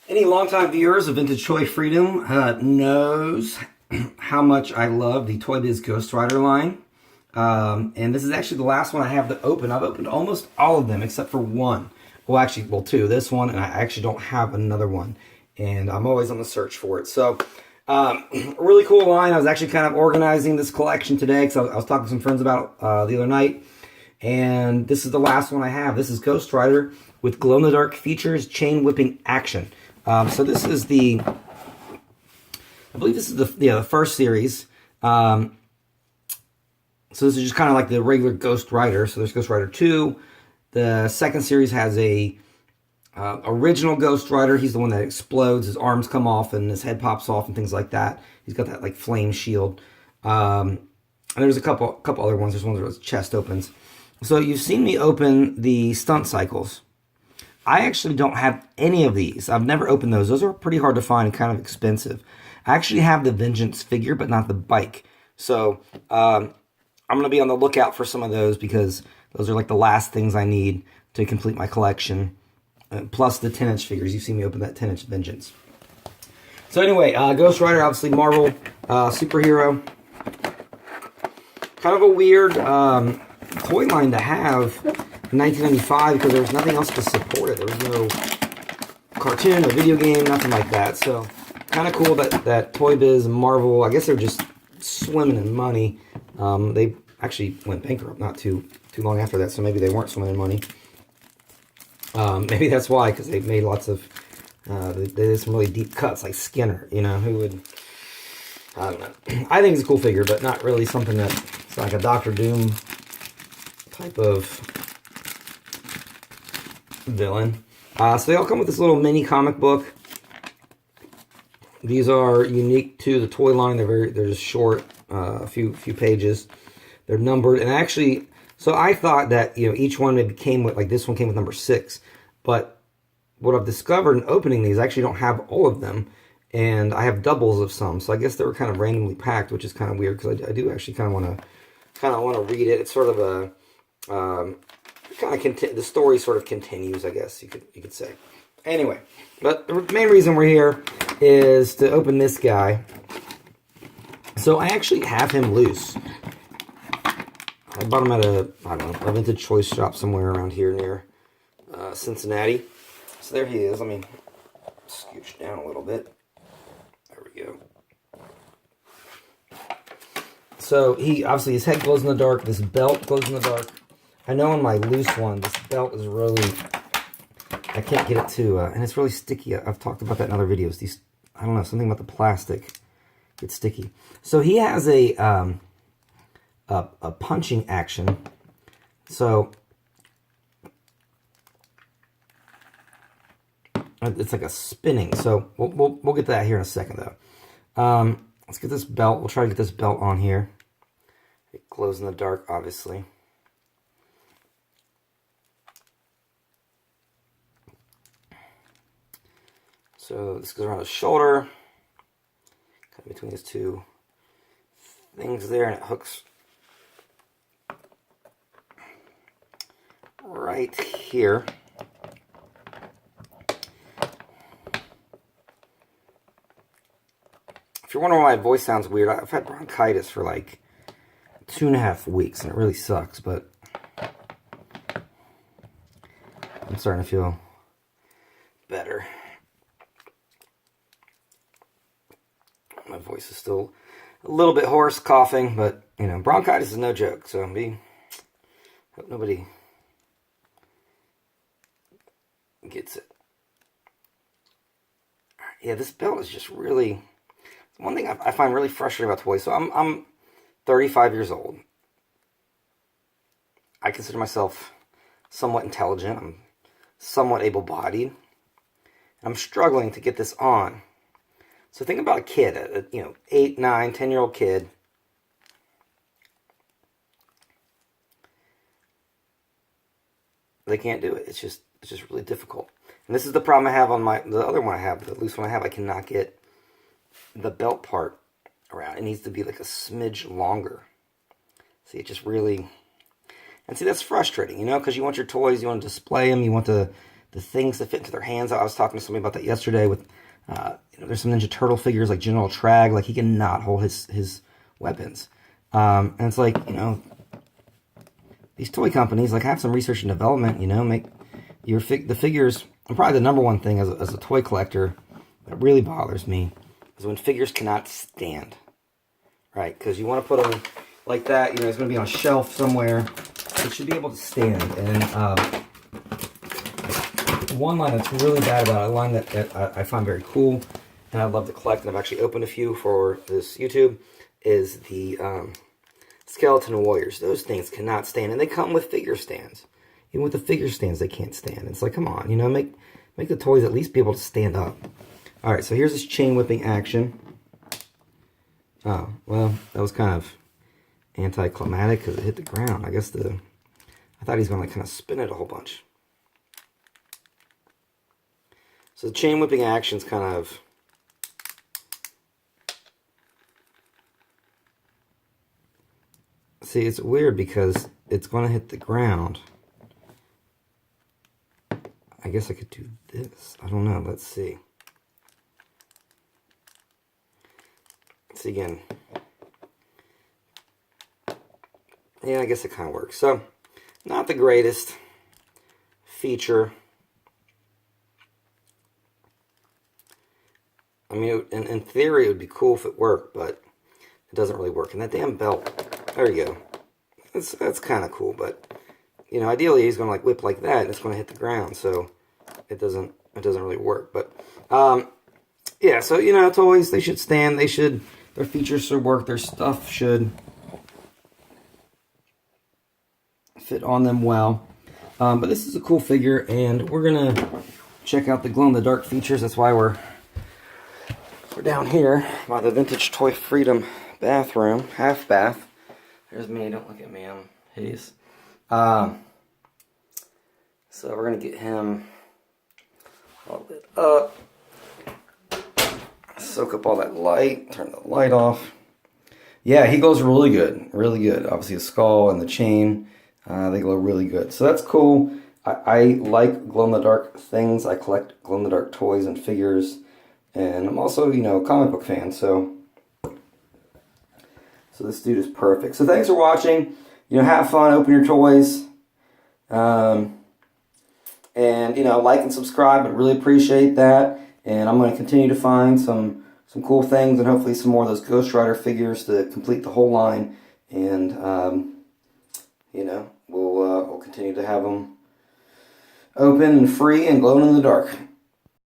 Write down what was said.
Any longtime viewers of Vintage Toy Freedom knows how much I love the Toy Biz Ghost Rider line. And this is actually the last one I have to open. I've opened almost all of them except for one. Well, actually, two. This one, and I actually don't have another one. And I'm always on the search for it. So, a really cool line. I was actually kind of organizing this collection today because I was talking to some friends about the other night. And this is the last one I have. This is Ghost Rider with glow-in-the-dark features, chain whipping action. So this is I believe this is the first series. So this is just kind of like the regular Ghost Rider. So there's Ghost Rider 2. The second series has a original Ghost Rider. He's the one that explodes. His arms come off and his head pops off and things like that. He's got that like flame shield. And there's a couple other ones. There's ones where his chest opens. So you've seen me open the stunt cycles. I actually don't have any of these. I've never opened those. Those are pretty hard to find and kind of expensive. I actually have the Vengeance figure, but not the bike. So I'm going to be on the lookout for some of those because those are like the last things I need to complete my collection. Plus the 10-inch figures. You've seen me open that 10-inch Vengeance. So anyway, Ghost Rider, obviously Marvel superhero. Kind of a weird toy line to have in 1995 because there was nothing else to support it. There was no cartoon, no video game, nothing like that. So kind of cool that Toy Biz and Marvel, I guess they're just swimming in money. They actually went bankrupt not too long after that, so maybe they weren't swimming in money. Maybe that's why, because they made lots of, they did some really deep cuts, like Skinner, you know, who would, I don't know. I think it's a cool figure, but not really something that's like a Doctor Doom type of villain. So they all come with this little mini comic book. These are unique to the toy line. They're just short, a few pages. They're numbered, and actually, so I thought that each one maybe came with, like this one came with number 6, but what I've discovered in opening these, I actually don't have all of them, and I have doubles of some. So I guess they were kind of randomly packed, which is kind of weird because I do actually kind of want to read it. It's sort of a the story sort of continues, I guess you could say. Anyway, but the main reason we're here is to open this guy. So I actually have him loose. I bought him at a vintage choice shop somewhere around here near Cincinnati. So there he is. Let me scooch down a little bit. There we go. So he obviously, his head glows in the dark. This belt glows in the dark. I know on my loose one, this belt is really, I can't get it to, and it's really sticky. I've talked about that in other videos. These, I don't know, something about the plastic gets sticky. So he has a punching action. So it's like a spinning. So we'll get to that here in a second, though. Let's get this belt. We'll try to get this belt on here. It glows in the dark, obviously. So this goes around his shoulder, kind of between his two things there, and it hooks right here. If you're wondering why my voice sounds weird, I've had bronchitis for like 2.5 weeks, and it really sucks, but I'm starting to feel better. My voice is still a little bit hoarse, coughing, but, bronchitis is no joke, so hope nobody gets it. Yeah, this belt is just really, one thing I find really frustrating about toys. So I'm 35 years old. I consider myself somewhat intelligent. I'm somewhat able-bodied. I'm struggling to get this on. So think about a kid, 8, 9, 10-year-old kid. They can't do it. It's just really difficult. And this is the problem I have on the other one I have, the loose one I have. I cannot get the belt part around. It needs to be like a smidge longer. See, it just really, and see, that's frustrating, because you want your toys, you want to display them, you want to the things that fit into their hands. I was talking to somebody about that yesterday with, there's some Ninja Turtle figures like General Trag, like he cannot hold his weapons. And it's like, these toy companies, like, have some research and development, make the figures. And probably the number one thing as a toy collector that really bothers me is when figures cannot stand, right? Because you want to put them like that, it's going to be on a shelf somewhere. It should be able to stand. And one line that's really bad about it, a line that I find very cool, and I'd love to collect, and I've actually opened a few for this YouTube, is the Skeleton Warriors. Those things cannot stand, and they come with figure stands. Even with the figure stands, they can't stand. It's like, come on, make the toys at least be able to stand up. All right, so here's this chain whipping action. Oh, well, that was kind of anticlimactic because it hit the ground. I guess I thought he was going to kind of spin it a whole bunch. So the chain whipping action's kind of, see, it's weird because it's going to hit the ground. I guess I could do this. I don't know. Let's see. See again. Yeah, I guess it kind of works. So, not the greatest feature. I mean, in theory, it would be cool if it worked, but it doesn't really work. And that damn belt, there you go. That's kind of cool, but ideally he's going to like whip like that, and it's going to hit the ground, so it doesn't really work. But yeah, so toys, they should stand. Their features should work. Their stuff should fit on them well. But this is a cool figure, and we're gonna check out the glow-in-the-dark features. That's why we're down here by the Vintage Toy Freedom bathroom, half bath. There's me. Don't look at me. I'm hideous. So we're gonna get him all lit up. Soak up all that light. Turn the light off. Yeah, he glows really good. Really good. Obviously, the skull and the chain. They glow really good. So that's cool. I like glow-in-the-dark things. I collect glow-in-the-dark toys and figures. And I'm also, a comic book fan. So this dude is perfect. So thanks for watching. Have fun. Open your toys. And, like and subscribe. I really appreciate that. And I'm going to continue to find some cool things and hopefully some more of those Ghost Rider figures to complete the whole line. And, we'll continue to have them open and free and glowing in the dark.